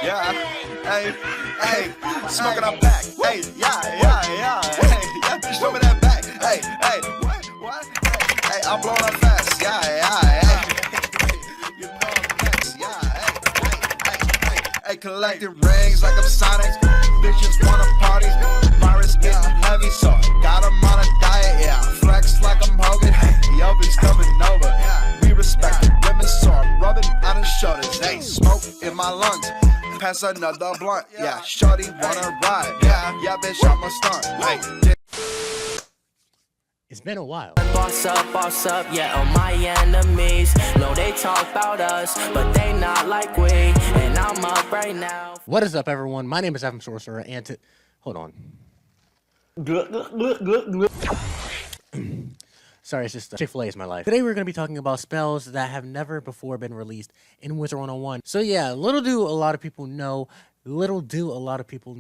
Yeah, hey, hey, smoking up back. Hey, yeah. Hey, yeah, bitch, show me that back. Hey, what? Hey, I'm blowing up fast. Yeah, hey. You know I'm next. Yeah, hey, collecting rings like I'm Sonic. Bitches wanna party. Virus getting heavy, so got 'em on a diet. Yeah, flex like I'm Hogan. Yo, bitch coming over. We respect it. Women saw rubbing on his shoulders. Hey, smoke in my lungs. Pass another blunt. Yeah, shorty wanna ride. Yeah, bitch, I'm a stunt. Hey. It's been a while. Boss up, yeah, on my enemies. No, they talk about us, but they not like we. And I'm up right now. What is up, everyone? My name is FMSorcerer, and hold on. Sorry, it's just Chick-fil-A is my life. Today we're going to be talking about spells that have never before been released in Wizard101. So yeah, little do a lot of people know, that was a lot of people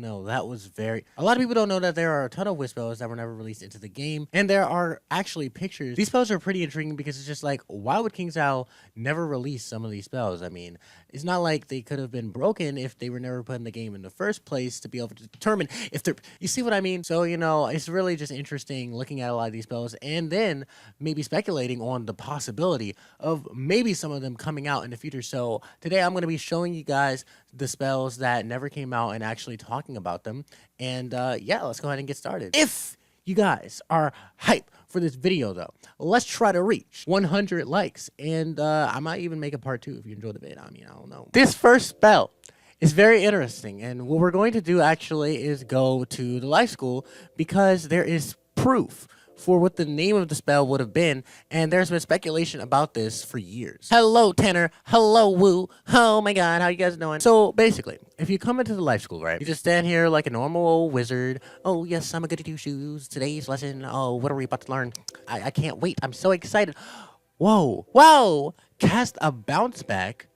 don't know that there are a ton of Wiz spells that were never released into the game, and there are actually pictures. These spells are pretty intriguing because it's just like, why would King's Owl never release some of these spells? I mean, it's not like they could have been broken if they were never put in the game in the first place to be able to determine if they're, you see what I mean? So, you know, it's really just interesting looking at a lot of these spells and then maybe speculating on the possibility of maybe some of them coming out in the future. So today I'm going to be showing you guys the spells that never came out and actually talking about them. And yeah, let's go ahead and get started. If you guys are hype for this video, though, let's try to reach 100 likes. And I might even make a part 2 if you enjoyed the video. I mean, I don't know. This first spell is very interesting. And what we're going to do actually is go to the life school because there is proof for what the name of the spell would have been, and there's been speculation about this for years. Hello, Tanner. Hello, Woo. Oh my god, how you guys doing? So basically, if you come into the life school, right, you just stand here like a normal old wizard. Oh yes, I'm a goody two-shoes. Today's lesson, oh, what are we about to learn? I can't wait. I'm so excited. Whoa. Cast a bounce back.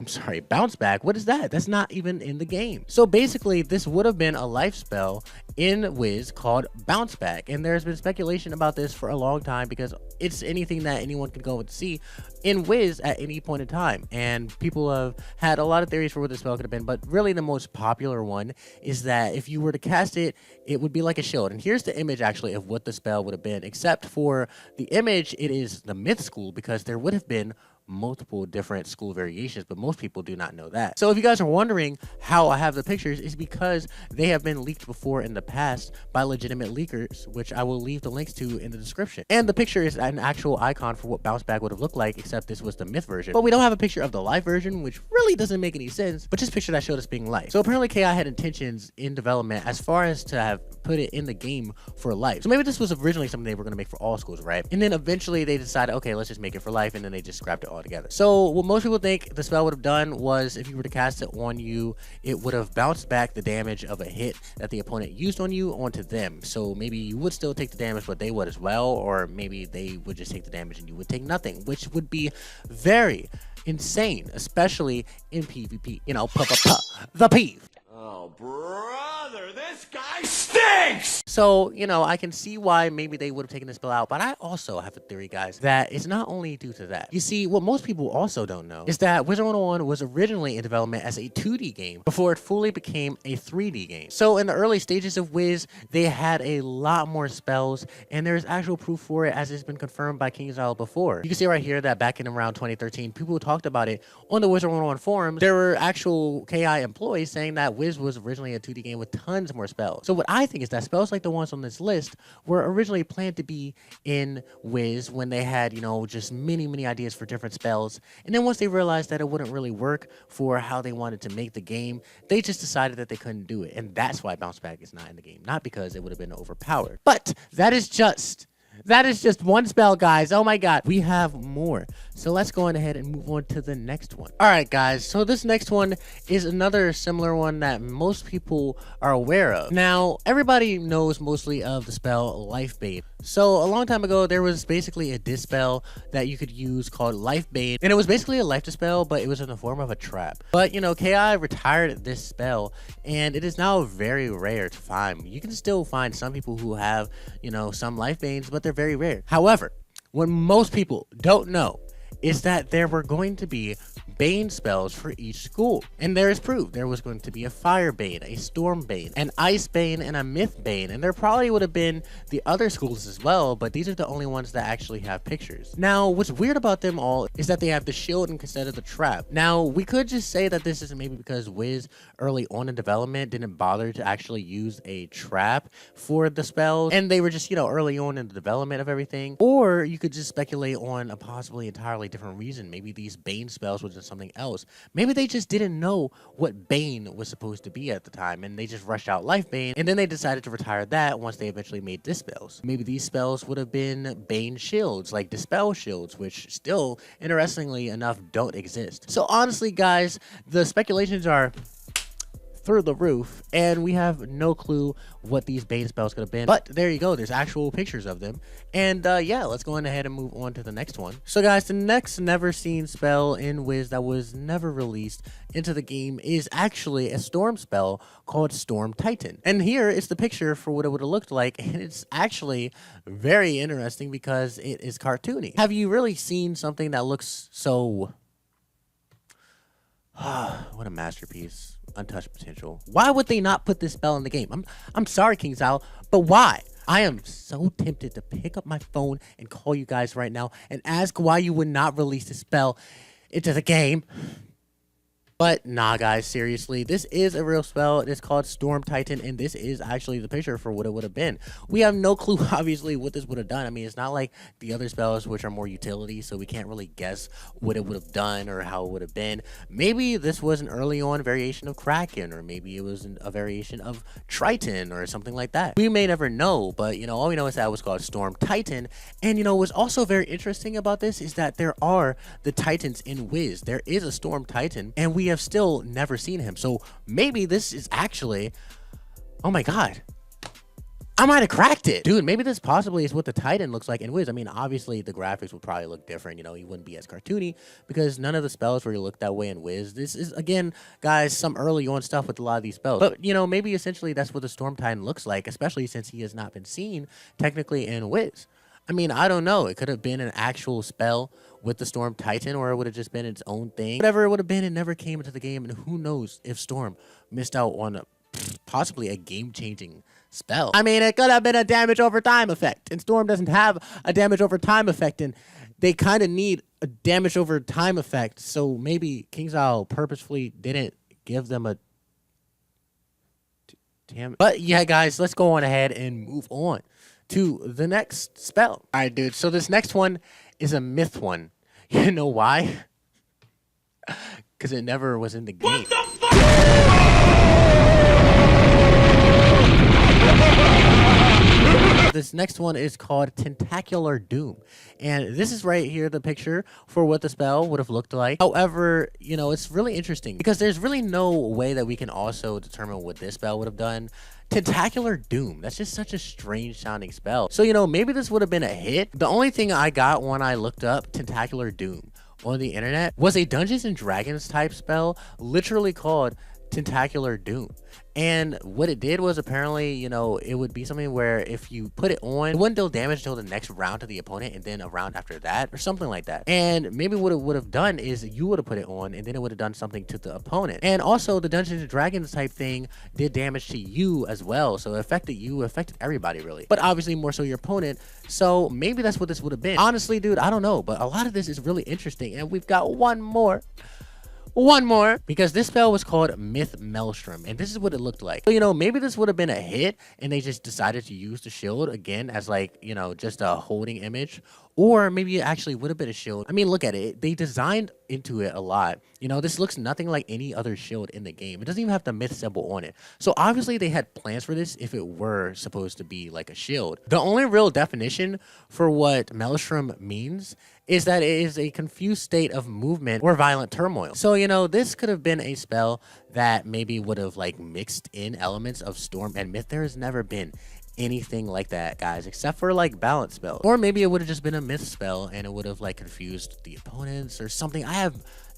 I'm sorry, bounce back. What is that? That's not even in the game. So basically, this would have been a life spell in Wiz called bounce back. And there's been speculation about this for a long time because it's anything that anyone can go and see in Wiz at any point in time. And people have had a lot of theories for what the spell could have been, but really the most popular one is that if you were to cast it, it would be like a shield. And here's the image actually of what the spell would have been, except for the image, it is the myth school because there would have been multiple different school variations, but most people do not know that. So if you guys are wondering how I have the pictures, it's because they have been leaked before in the past by legitimate leakers, which I will leave the links to in the description. And the picture is an actual icon for what bounce back would have looked like, except this was the myth version. But we don't have a picture of the live version, which really doesn't make any sense, but just picture that showed us being live. So apparently KI had intentions in development as far as to have put it in the game for life. So maybe this was originally something they were going to make for all schools, right? And then eventually they decided, okay, let's just make it for life, and then they just scrapped it all together. So what most people think the spell would have done was if you were to cast it on you, it would have bounced back the damage of a hit that the opponent used on you onto them. So maybe you would still take the damage, but they would as well, or maybe they would just take the damage and you would take nothing, which would be very insane, especially in PvP. You know, the peeve. Oh, brother, this guy stinks! So, you know, I can see why maybe they would have taken this spell out, but I also have a theory, guys, that it's not only due to that. You see, what most people also don't know is that Wizard101 was originally in development as a 2D game before it fully became a 3D game. So in the early stages of Wiz, they had a lot more spells, and there's actual proof for it as it's been confirmed by King's Owl before. You can see right here that back in around 2013, people talked about it on the Wizard101 forums. There were actual KI employees saying that Wiz was originally a 2D game with tons more spells. So what I think is that spells like the ones on this list were originally planned to be in Wiz when they had, you know, just many ideas for different spells. And then once they realized that it wouldn't really work for how they wanted to make the game, they just decided that they couldn't do it. And that's why bounce back is not in the game. Not because it would have been overpowered. But that is just one spell, guys. Oh my god, we have more. So let's go on ahead and move on to the next one. All right, guys, so this next one is another similar one that most people are aware of. Now, everybody knows mostly of the spell Life Bane. So a long time ago, there was basically a dispel that you could use called Life Bane, and it was basically a life dispel, but it was in the form of a trap. But, you know, KI retired this spell, and it is now very rare to find. You can still find some people who have, you know, some Life Banes, but they're very rare. However, what most people don't know is that there were going to be Bane spells for each school. And there is proof. There was going to be a Fire Bane, a Storm Bane, an Ice Bane, and a Myth Bane. And there probably would have been the other schools as well, but these are the only ones that actually have pictures. Now, what's weird about them all is that they have the shield instead of the trap. Now, we could just say that this is maybe because Wiz early on in development didn't bother to actually use a trap for the spells, and they were just, you know, early on in the development of everything. Or you could just speculate on a possibly entirely different reason. Maybe these Bane spells was just something else. Maybe they just didn't know what Bane was supposed to be at the time, and they just rushed out Life Bane, and then they decided to retire that once they eventually made this spells. Maybe these spells would have been Bane shields, like Dispel shields, which still, interestingly enough, don't exist. So honestly, guys, the speculations are through the roof, and we have no clue what these Bane spells could have been. But there you go, there's actual pictures of them. And yeah, let's go on ahead and move on to the next one. So guys, the next never seen spell in Wiz that was never released into the game is actually a storm spell called Storm Titan. And here is the picture for what it would have looked like, and it's actually very interesting because it is cartoony. Have you really seen something that looks so what a masterpiece. Untouched potential. Why would they not put this spell in the game? I'm sorry, King Zal, but why? I am so tempted to pick up my phone and call you guys right now and ask why you would not release this spell into the game. But nah, guys, seriously, this is a real spell. It is called Storm Titan, and this is actually the picture for what it would have been. We have no clue, obviously, what this would have done. I mean, it's not like the other spells, which are more utility, so we can't really guess what it would have done or how it would have been. Maybe this was an early on variation of Kraken, or maybe it was a variation of Triton or something like that. We may never know, but, you know, all we know is that it was called Storm Titan. And, you know, what's also very interesting about this is that there are the Titans in Wiz. There is a Storm Titan, and we have still never seen him. So maybe this is actually, oh my god, I might have cracked it, dude. Maybe this possibly is what the Titan looks like in Wiz. I mean, obviously the graphics would probably look different, you know, he wouldn't be as cartoony because none of the spells really look that way in Wiz. This is, again, guys, some early on stuff with a lot of these spells, but you know, maybe essentially that's what the Storm Titan looks like, especially since he has not been seen technically in Wiz. I mean, I don't know. It could have been an actual spell with the Storm Titan, or it would have just been its own thing. Whatever it would have been, it never came into the game, and who knows if Storm missed out on possibly a game-changing spell. I mean, it could have been a damage over time effect, and Storm doesn't have a damage over time effect, and they kind of need a damage over time effect, so maybe King Zal purposefully didn't give them a damn. But yeah, guys, let's go on ahead and move on to the next spell. All right, dude. So this next one is a myth one. You know why? Because it never was in the game. What the fuck? This next one is called Tentacular Doom. And this is right here, the picture for what the spell would have looked like. However, you know, it's really interesting because there's really no way that we can also determine what this spell would have done. Tentacular Doom. That's just such a strange sounding spell. So, you know, maybe this would have been a hit. The only thing I got when I looked up Tentacular Doom on the internet was a Dungeons and Dragons type spell literally called Tentacular Doom. And what it did was apparently, you know, it would be something where if you put it on, it wouldn't deal damage until the next round to the opponent and then a round after that or something like that. And maybe what it would have done is you would have put it on and then it would have done something to the opponent. And also the Dungeons and Dragons type thing did damage to you as well. So it affected you, it affected everybody really. But obviously more so your opponent. So maybe that's what this would have been. Honestly, dude, I don't know. But a lot of this is really interesting. And we've got one more, because this spell was called Myth Maelstrom, and this is what it looked like. So, you know, maybe this would have been a hit and they just decided to use the shield again as like, you know, just a holding image, or maybe it actually would have been a shield. I mean, look at it. They designed into it a lot. You know, this looks nothing like any other shield in the game. It doesn't even have the myth symbol on it. So obviously they had plans for this if it were supposed to be like a shield. The only real definition for what Maelstrom means is that it is a confused state of movement or violent turmoil. So, you know, this could have been a spell that maybe would have like mixed in elements of Storm and Myth. There has never been anything like that, guys, except for like balance spell. Or maybe it would have just been a Myth spell and it would have like confused the opponents or something. I have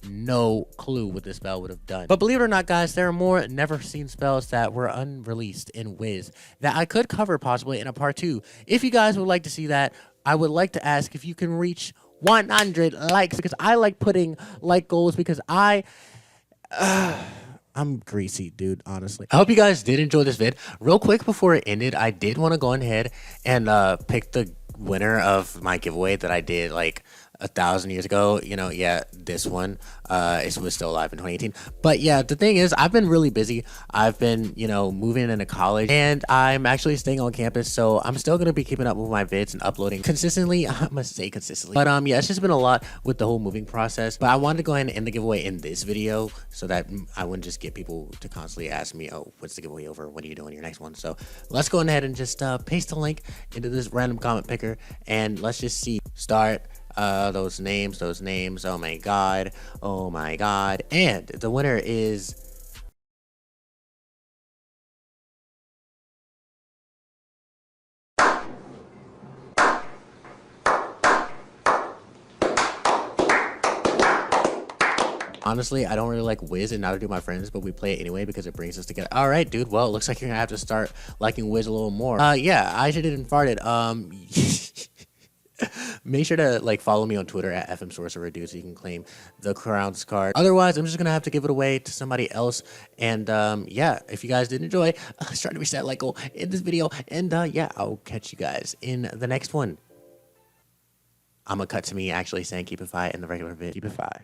no clue what this spell would have done. But believe it or not, guys, there are more never seen spells that were unreleased in Wiz that I could cover possibly in a part 2. If you guys would like to see that, I would like to ask if you can reach 100 likes because I like putting like goals because I'm greasy, dude, honestly. I hope you guys did enjoy this vid. Real quick before it ended, I did want to go ahead and pick the winner of my giveaway that I did like 1,000 years ago. You know, yeah, this one it was still alive in 2018. But yeah, the thing is, I've been really busy. I've been, you know, moving into college, and I'm actually staying on campus, so I'm still gonna be keeping up with my vids and uploading consistently. I must say consistently, but yeah, it's just been a lot with the whole moving process. But I wanted to go ahead and end the giveaway in this video so that I wouldn't just get people to constantly ask me, oh, what's the giveaway over, what are you doing your next one? So let's go ahead and just paste the link into this random comment picker, and let's just see. Start those names, oh my god, and the winner is honestly, I don't really like Wiz and neither do my friends, but we play it anyway because it brings us together. All right, dude, well, it looks like you're gonna have to start liking Wiz a little more. Yeah, I should have farted. Make sure to like follow me on Twitter at FMSorcerer, dude, so you can claim the crowns card. Otherwise, I'm just gonna have to give it away to somebody else. And yeah, if you guys did enjoy, try to reach that like goal in this video. And yeah, I'll catch you guys in the next one. I'm gonna cut to me actually saying keep it fi in the regular vid. Keep it fi.